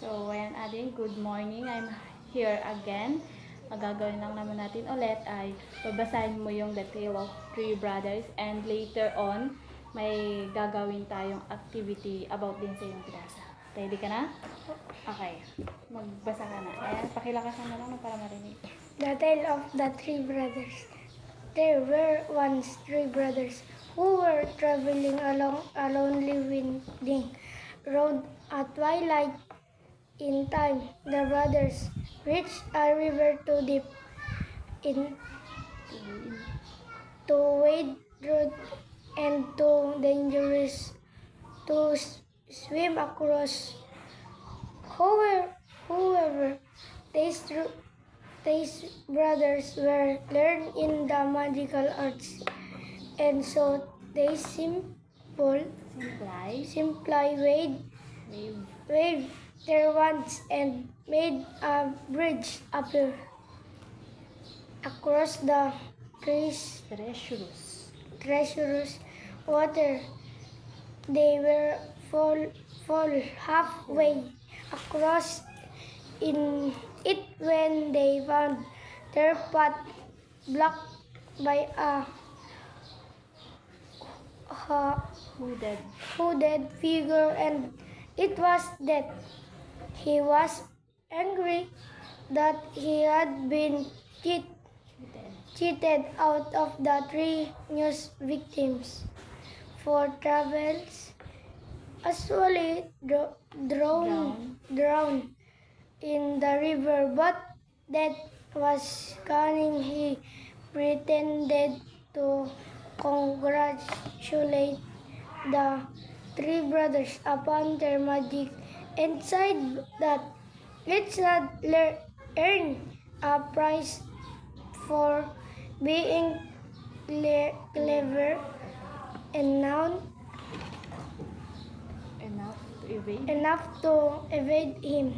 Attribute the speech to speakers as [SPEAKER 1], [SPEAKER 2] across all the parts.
[SPEAKER 1] So, ayan ading, good morning. I'm here again. Magagawin lang naman natin ulit ay babasahin mo yung The Tale of Three Brothers and later on, may gagawin tayong activity about din sa yung pinasa. Ready ka na? Okay. Magbasa ka na. Ayan, pakilakasan na lang para marinig.
[SPEAKER 2] The Tale of the Three Brothers. There were once three brothers who were traveling along a lonely winding road at twilight. In time, the brothers reached a river too deep in to wade through and too dangerous to swim across. However, these brothers were learned in the magical arts, and so they simply waved their wands and made a bridge appear across the treacherous water. They were full halfway across in it when they found their path blocked by a hooded figure, and it was Death. He was angry that he had been cheated out of the three new victims for travels actually drowned in the river, but Death was cunning. He pretended to congratulate the three brothers upon their magic and said that each had earned a prize for being clever and enough to evade him.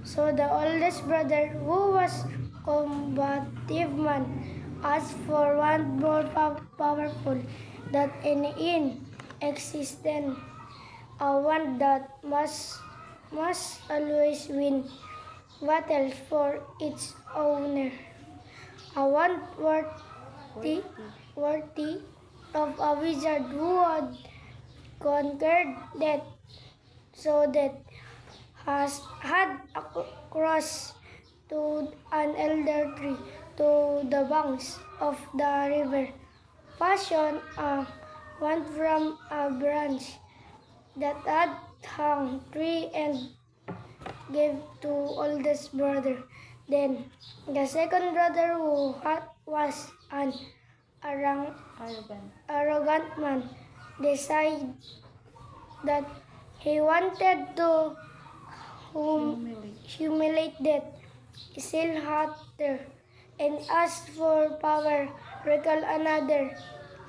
[SPEAKER 2] So the oldest brother, who was combative man, asked for one more powerful than any in existence, a one that must always win battles for its owner, a one worthy of a wizard who had conquered death, so that had crossed to an elder tree to the banks of the river, fashioned a wand from a branch that had hung tree and gave to oldest brother. Then the second brother, who was an arrogant man, decided that he wanted to humiliate Death still harder and asked for power, recall another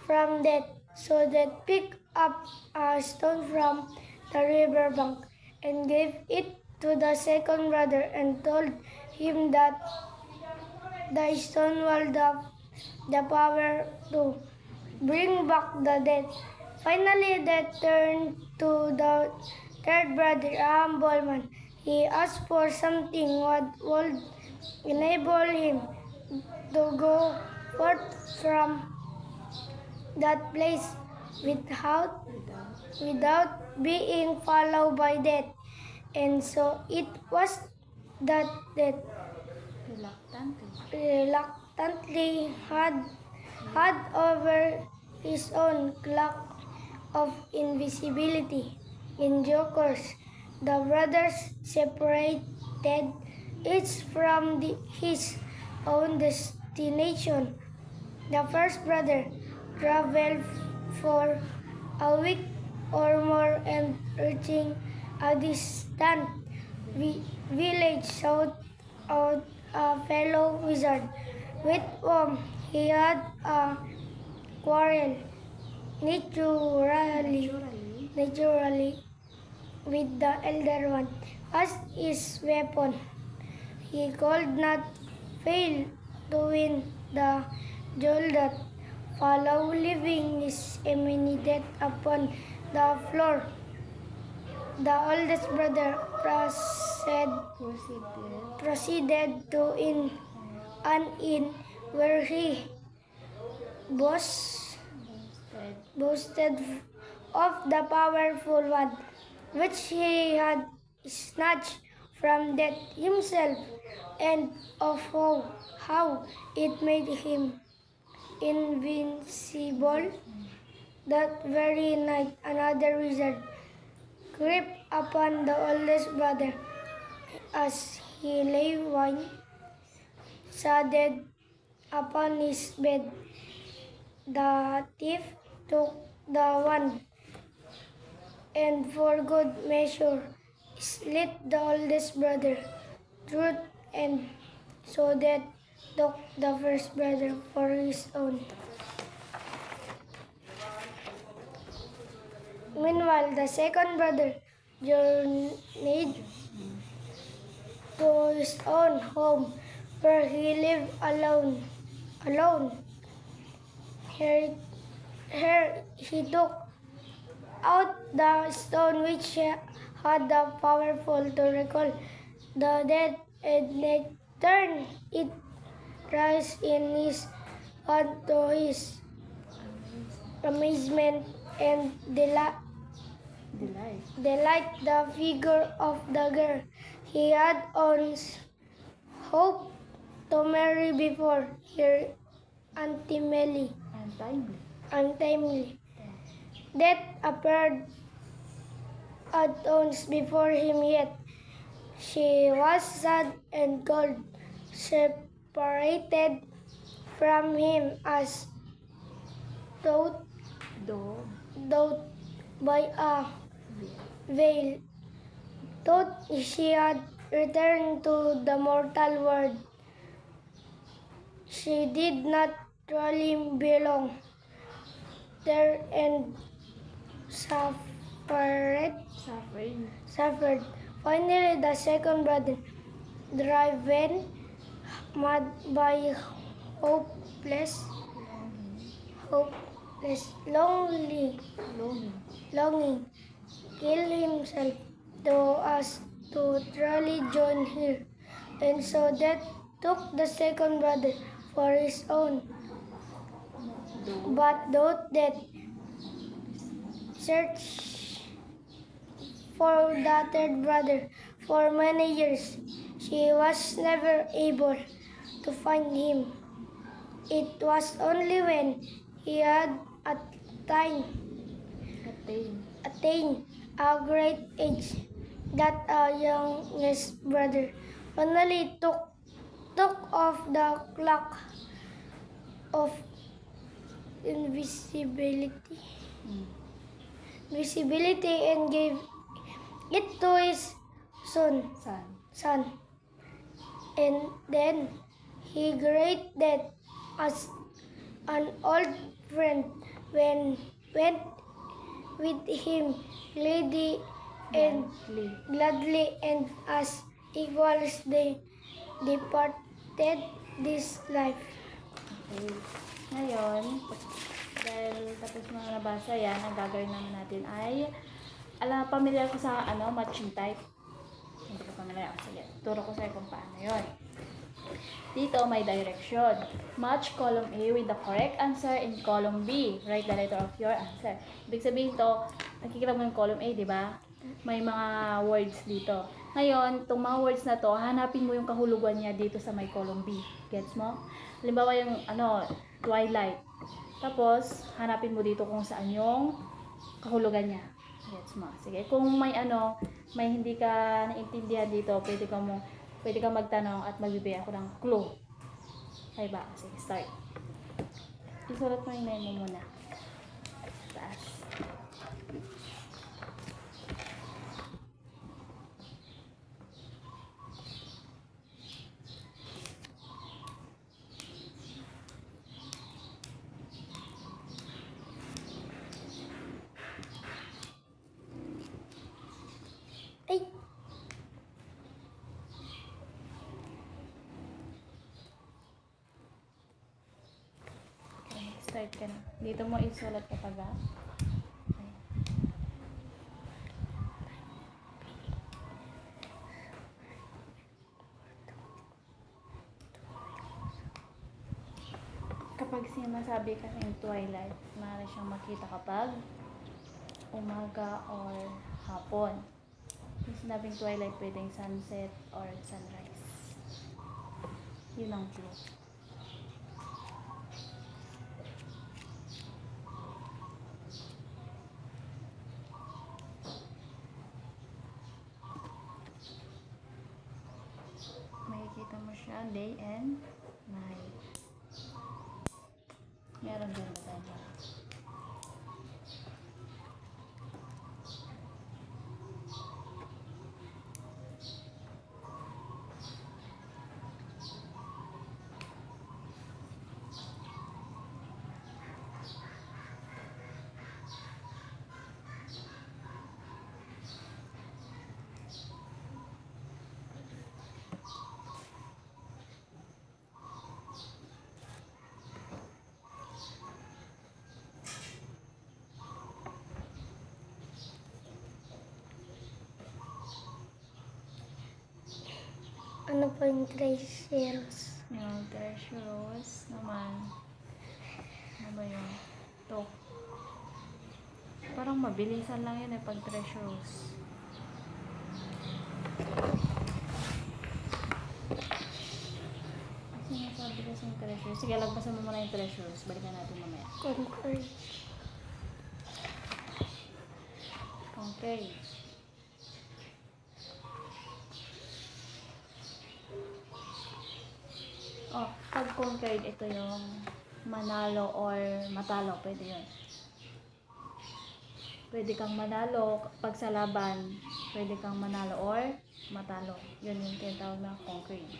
[SPEAKER 2] from Death, so that picked up a stone from the river bank and gave it to the second brother and told him that the stone held the power to bring back the dead. Finally, Death turned to the third brother, a humble man. He asked for something what would enable him to go forth from that place without being followed by Death. And so it was that Death reluctantly had over his own cloak of invisibility. In due course, the brothers separated each from his own destination. The first brother traveled for a week or more, and reaching a distant village, sought out a fellow wizard with whom he had a quarrel. Naturally, with the elder one as his weapon, he could not fail to win the duel that followed, leaving his enemy dead upon the floor. the oldest brother proceeded to an inn where he boasted boasted of the powerful one, which he had snatched from death himself, and of how it made him invincible. That very night, another wizard crept upon the oldest brother as he lay dead upon his bed. The thief took the wand and for good measure slit the oldest brother through, and so that took the first brother for his own. Meanwhile, the second brother journeyed to his own home, where he lived alone. Here he took out the stone which had the powerful to recall the dead, and turned it thrice in his hand. To his amazement and delight, the figure of the girl he had once hoped to marry before her untimely death appeared at once before him, yet she was sad and cold, separated from him as though by a veil. Thought she had returned to the mortal world, she did not truly belong there, and suffered. Finally, the second brother, driven mad by hopeless longing, killed himself to truly join her, and so that took the second brother for his own. But though that searched for the third brother for many years, she was never able to find him. It was only when he had attained a great age that a youngest brother finally took off the cloak of invisibility and gave it to his son. And then he great death as an old friend went with him gladly, and as equals they departed this life.
[SPEAKER 1] Okay. Ngayon, dahil tapos mo na nabasa yan, ang gagawin naman natin ay, familiar ko sa matching type. Hindi ko familiar. Sige, turo ko sa'yo kung paano yun. Dito may direction. Match column A with the correct answer in column B. Write the letter of your answer. Ibig sabihin to, nakikita mo yung column A, di ba? May mga words dito. Ngayon, itong mga words na to, hanapin mo yung kahulugan niya dito sa may column B. Gets mo? Halimbawa yung twilight. Tapos, hanapin mo dito kung saan yung kahulugan niya. Gets mo? Sige, kung may hindi ka naintindihan dito, pwede ka magtanong at magbibigay ako ng clue. Okay ba? Sige, start. Isulat mo yung name mo muna. Taas.
[SPEAKER 2] Ay!
[SPEAKER 1] Start ka na. Dito mo isulat kapag Kapag sinasabi kasing twilight, maaari siyang makita kapag umaga or hapon. Yung sinabing twilight, pwedeng sunset or sunrise. Yun ang clue. Makikita mo siya day and night. Meron din ba tayo?
[SPEAKER 2] Ano po yung treasures?
[SPEAKER 1] Yung treasures naman. Ano ba yun? Ito. Parang mabilisan lang yun pag treasures. Sinasabi kasi yung treasures. Sige, lagpasan mo muna yung treasures. Balikan natin mamaya.
[SPEAKER 2] Concord.
[SPEAKER 1] Okay. Oh, pag conquered, ito yung manalo or matalo. Pwede yun. Pwede kang manalo pag sa laban. Pwede kang manalo or matalo. Yun yung tinatawag na conquered.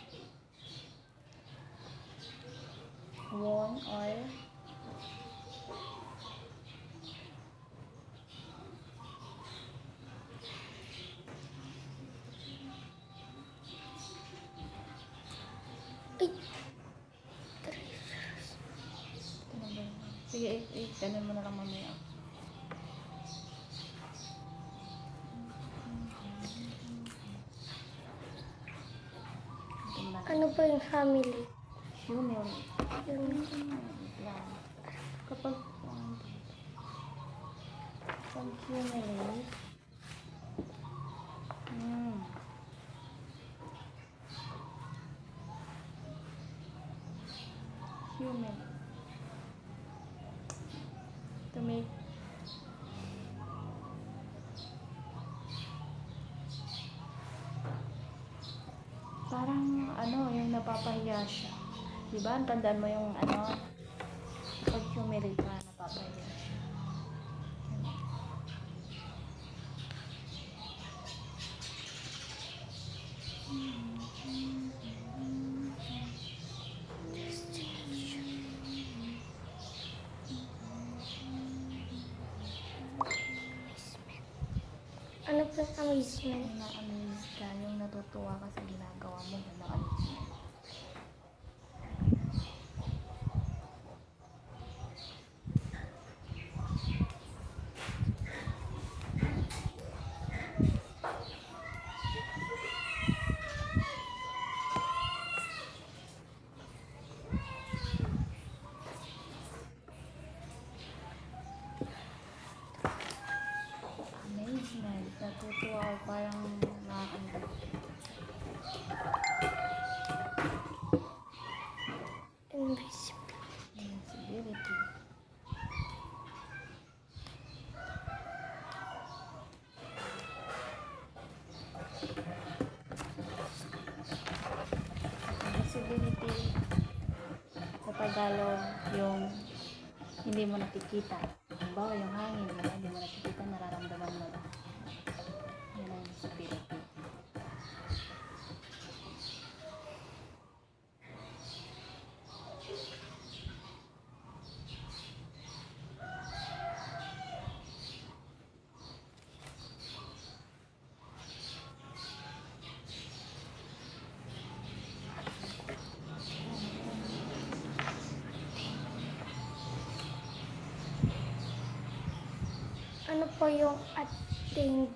[SPEAKER 1] Won or
[SPEAKER 2] Ay,
[SPEAKER 1] ano ba yun? Sige, ganun mo na lang mamaya. Ito mo na.
[SPEAKER 2] ano po yung family?
[SPEAKER 1] Humility. Lang. Kapag humiliate, humiliate. To make parang ano, yung napapahiya siya. Diba? Tandaan mo yung ano, pag humiliate ka, napapahiya siya.
[SPEAKER 2] Ano po yung amazement?
[SPEAKER 1] Yung na-amaze ka, yung natutuwa ka sa ginagawa mo, yun na-amaze. Amazement, natutuwa or parang nakakanda.
[SPEAKER 2] Invisible.
[SPEAKER 1] Invincibility. Invisibility sa Tagalog, yung hindi mo nakikita. Halimbawa, yung hangin, diba? Hindi mo nakikita, nararamdaman mo lang. Yan ang invisibility.
[SPEAKER 2] Ano po yung attained?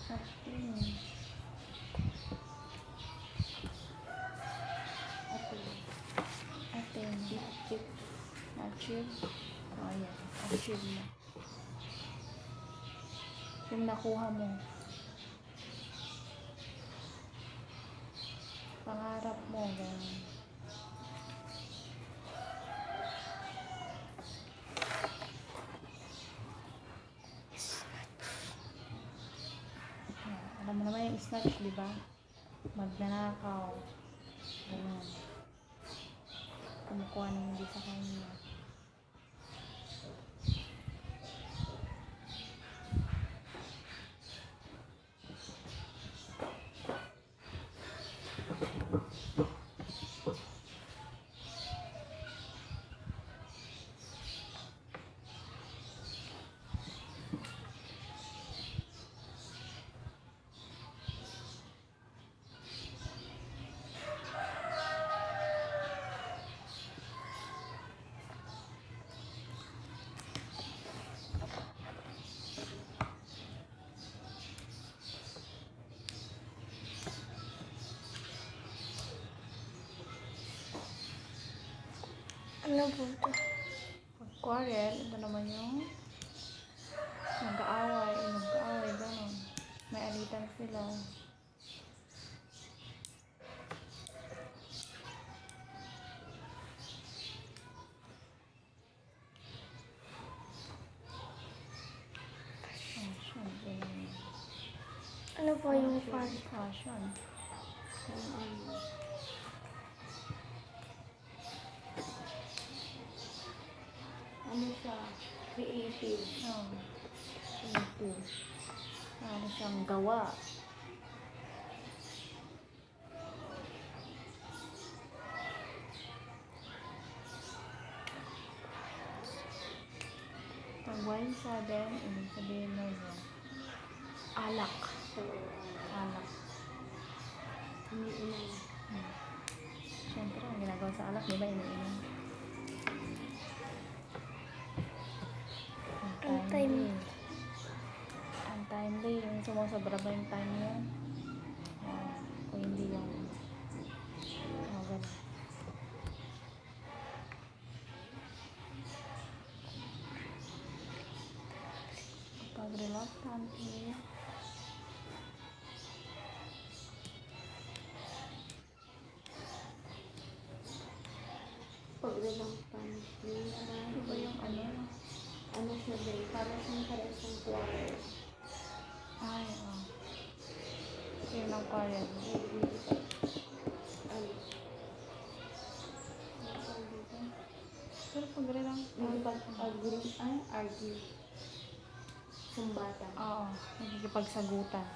[SPEAKER 1] Atin. Atin. Atin. bibig mo. Yung nakuha mo. Pangarap mo, ganun. Alam mo naman yung snatch, di ba? Magnanakaw. Ganun. Kumukuha ng hindi sa kanya.
[SPEAKER 2] Ano po ito?
[SPEAKER 1] Pag quarrel, ito naman yung nag-aaway, gano'n. May alitan sila. Passion, ganun.
[SPEAKER 2] Ano po yung fan?
[SPEAKER 1] Passion.
[SPEAKER 3] Ano siya? Creative.
[SPEAKER 1] Oh. Ito. Ano siyang gawa. Pag wine sudden, ibig sabihin mo yun. Alak.
[SPEAKER 3] So,
[SPEAKER 1] Alak.
[SPEAKER 3] umiinom.
[SPEAKER 1] Siyempre, ang ginagawa sa alak, di ba, iniinom?
[SPEAKER 2] Untimely.
[SPEAKER 1] Untimely, yung sumusobra ba yung time yun? Kung hindi yung ganun. Pag reluctantly,
[SPEAKER 3] Pag reluctant,
[SPEAKER 1] ano ba yung
[SPEAKER 3] ano siya din, para siyang karesang quarrel.
[SPEAKER 1] ay, yun ang quarrel.
[SPEAKER 3] Ano?
[SPEAKER 1] Pero pag reluctant,
[SPEAKER 3] Argue. Sumbatan.
[SPEAKER 1] oo, nagkikipagsagutan.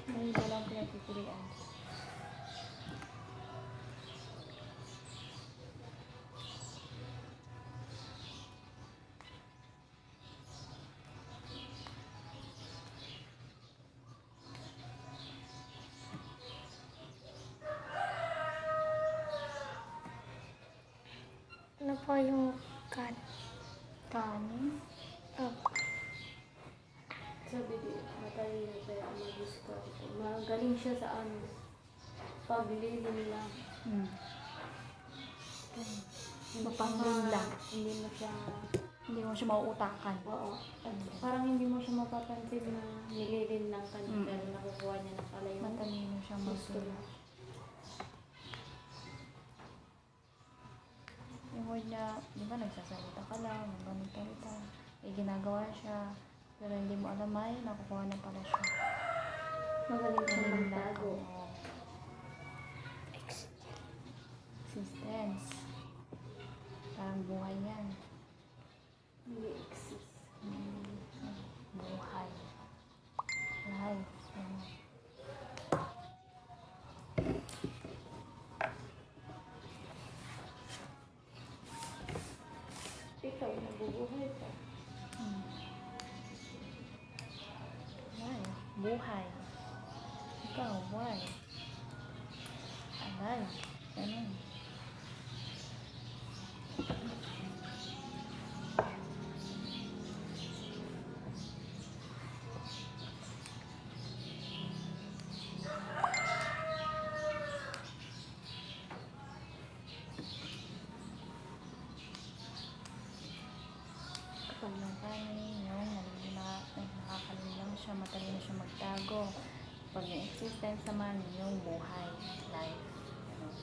[SPEAKER 1] May iba lang pinagpipilian.
[SPEAKER 2] Ano po yung kan?
[SPEAKER 1] Kanin.
[SPEAKER 2] Opo.
[SPEAKER 3] Sabi din, matalino kaya mag-discard. Magaling siya sa ano, paglilim lang.
[SPEAKER 1] Mapanglim lang.
[SPEAKER 3] Hindi mo siya,
[SPEAKER 1] Hindi mo siya mauutakan.
[SPEAKER 3] oo. At parang hindi mo siya mapapansin na nililin lang ka niya, pero nakukuha niya na pala yung
[SPEAKER 1] Matalino siyang
[SPEAKER 3] gusto
[SPEAKER 1] magsulat.
[SPEAKER 3] niya.
[SPEAKER 1] Yung word niya, di ba nagsasalita ka lang, ganito. Ginagawa siya. Pero hindi mo alam ay nakukuha na pala siya.
[SPEAKER 3] Magaling siya
[SPEAKER 1] Galing lang.
[SPEAKER 3] magtago.
[SPEAKER 1] Oo. Existence. Parang buhay yan.
[SPEAKER 3] Hindi exist.
[SPEAKER 1] Buhay. Life. Ano.
[SPEAKER 3] Ikaw, nabubuhay ka.
[SPEAKER 1] Why? Buhay. Ikaw, why? Alive. Ganun. Pag yung kanin, yung nakakalim lang siya, matalino siya magtago. Pag yung existence naman, yung buhay, life. Ano.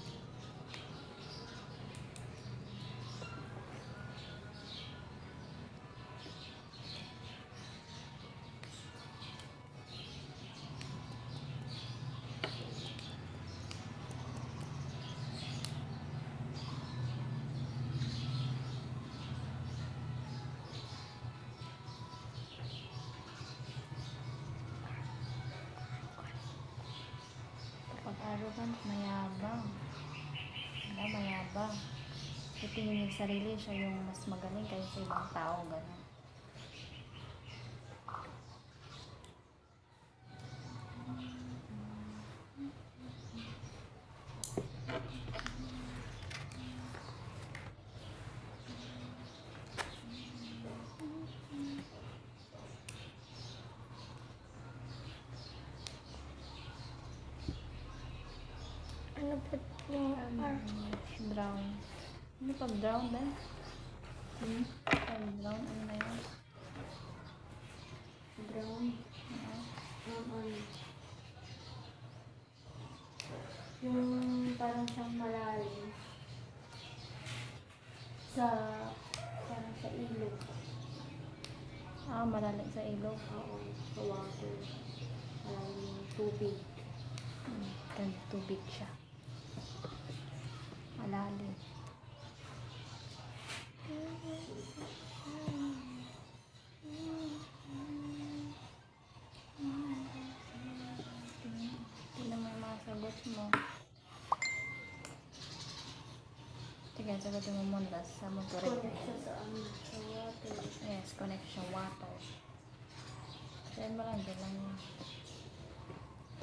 [SPEAKER 1] Kapag arrogant, mayabang. Wala, mayabang. Itingin yung sarili, siya yung mas magaling kaysa ibang tao, gano'n.
[SPEAKER 2] Ano po yung R?
[SPEAKER 1] Brown. Ano pag brown ba? Pag brown, ano na yun?
[SPEAKER 3] Brown.
[SPEAKER 1] Oo.
[SPEAKER 3] Ano. Yung parang siyang malalim. Parang sa ilog.
[SPEAKER 1] Malalim sa ilog.
[SPEAKER 3] Oo, sa water. Malalim yung tubig.
[SPEAKER 1] Kan tubig siya. Malalim. Tingnan mo yung mga sagot mo. Sige, sagutin mo muna. Sa mo correct.
[SPEAKER 3] Connect siya sa ano, sa water.
[SPEAKER 1] Yes, connection water. Send mo lang, dyan lang yun.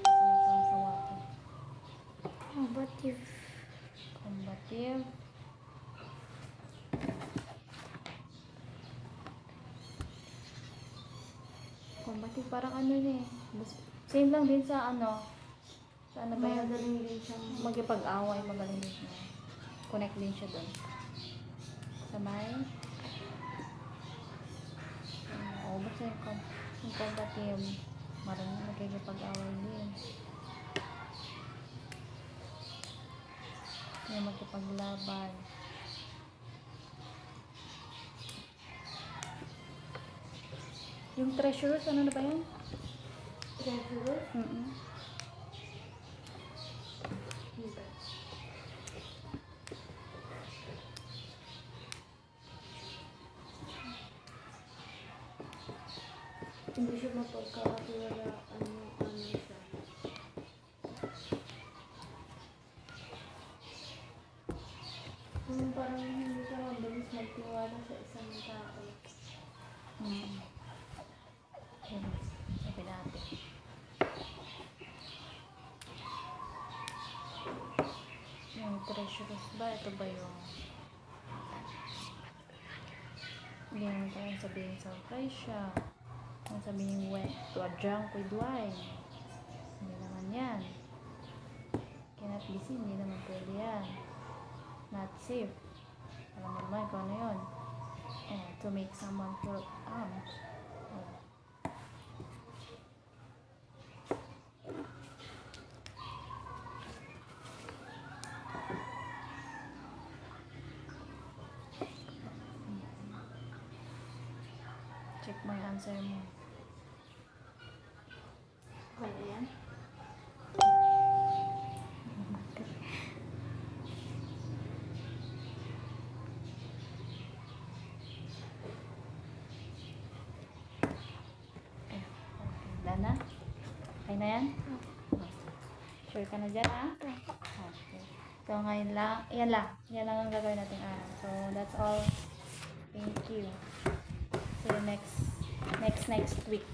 [SPEAKER 1] Connection sa water.
[SPEAKER 2] Combative.
[SPEAKER 1] Combative. Combative, parang ano yun eh. Same lang din sa ano. Sa ano ba yun?
[SPEAKER 3] Magaling din siyang
[SPEAKER 1] Magipag-away, magaling din siya. Connect din siya doon. Sa may? Basta yung combative. Marami magkikipag-away din. Yung magkipaglaban. Yung treacherous, ano na ba yan?
[SPEAKER 3] treacherous. Hindi. Hindi siya mapagkakatiwalaan yung ano siya. Parang hindi siya mabilis magtiwala sa isang tao.
[SPEAKER 1] Yun, sabi natin. Yung treacherous ba? Ito ba yung yung parang sabihin surprise siya. Yung sabihin went to a drunk with wine. Hindi naman yan. Cannot be seen. Hindi naman pwede yan. Not safe. Alam mo naman kung ano yun. To make someone feel check mo yung answer mo.
[SPEAKER 3] Kaya yan?
[SPEAKER 1] Wala na? Okay na yan? Sure ka na dyan, ha? Okay. So, ngayon lang, yan lang. Yan lang ang gagawin natin araw. So, that's all. Thank you. See you next week.